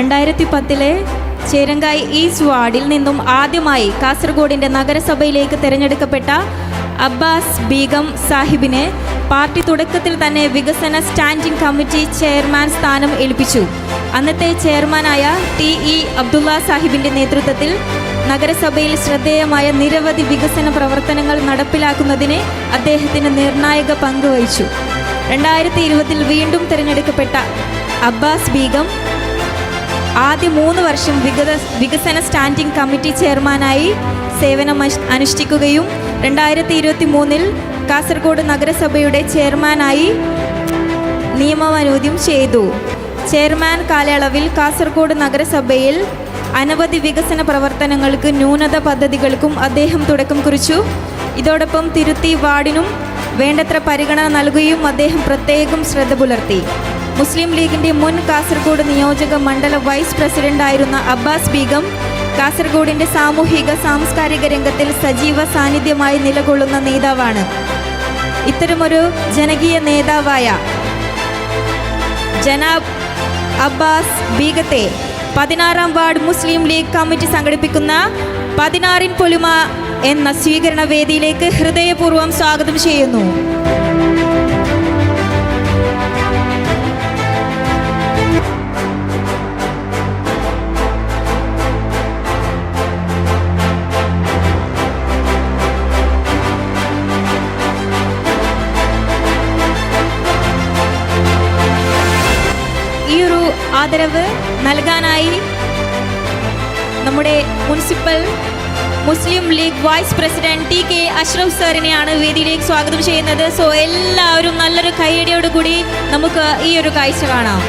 2010 ചേരങ്കായി east വാർഡിൽ നിന്നും ആദ്യമായി കാസർഗോഡിൻ്റെ നഗരസഭയിലേക്ക് തിരഞ്ഞെടുക്കപ്പെട്ട അബ്ബാസ് ബീഗം സാഹിബിനെ പാർട്ടി തുടക്കത്തിൽ തന്നെ വികസന സ്റ്റാൻഡിംഗ് കമ്മിറ്റി ചെയർമാൻ സ്ഥാനം ഏൽപ്പിച്ചു. അന്നത്തെ ചെയർമാനായ TE അബ്ദുള്ള സാഹിബിൻ്റെ നേതൃത്വത്തിൽ നഗരസഭയിൽ ശ്രദ്ധേയമായ നിരവധി വികസന പ്രവർത്തനങ്ങൾ നടപ്പിലാക്കുന്നതിന് അദ്ദേഹത്തിന് നിർണായക പങ്ക് വഹിച്ചു. 2020 വീണ്ടും തിരഞ്ഞെടുക്കപ്പെട്ട അബ്ബാസ് ബീഗം ആദ്യ 3 വർഷം വികസന സ്റ്റാൻഡിംഗ് കമ്മിറ്റി ചെയർമാനായി സേവനം അനുഷ്ഠിക്കുകയും 2023 കാസർഗോഡ് നഗരസഭയുടെ ചെയർമാനായി നിയമനോധനം ചെയ്തു. ചെയർമാൻ കാലയളവിൽ കാസർഗോഡ് നഗരസഭയിൽ അനവധി വികസന പ്രവർത്തനങ്ങൾക്ക് ന്യൂനത പദ്ധതികൾക്കും അദ്ദേഹം തുടക്കം കുറിച്ചു. ഇതോടൊപ്പം തിരുത്തി വാർഡിനും വേണ്ടത്ര പരിഗണന നൽകുകയും അദ്ദേഹം പ്രത്യേകം ശ്രദ്ധ പുലർത്തി. മുസ്ലിം ലീഗിൻ്റെ മുൻ കാസർഗോഡ് നിയോജക മണ്ഡല വൈസ് പ്രസിഡന്റായിരുന്ന അബ്ബാസ് ബീഗം കാസർഗോഡിൻ്റെ സാമൂഹിക സാംസ്കാരിക രംഗത്തിൽ സജീവ സാന്നിധ്യമായി നിലകൊള്ളുന്ന നേതാവാണ്. ഇത്തരമൊരു ജനകീയ നേതാവായ ജനാബ് അബ്ബാസ് ബീഗത്തെ 16-ാം വാർഡ് മുസ്ലിം ലീഗ് കമ്മിറ്റി സംഘടിപ്പിക്കുന്ന 16 പൊലിമ എന്ന സ്വീകരണ വേദിയിലേക്ക് ഹൃദയപൂർവ്വം സ്വാഗതം ചെയ്യുന്നു. ഈയൊരു ആദരവ് നൽകാനായി നമ്മുടെ municipal Muslim League vice president TK Ashraf സാറിനെയാണ് വേദിയിലേക്ക് സ്വാഗതം ചെയ്യുന്നത്. സോ എല്ലാവരും നല്ലൊരു കൈയടിയോടുകൂടി നമുക്ക് ഈ ഒരു കാഴ്ച കാണാം.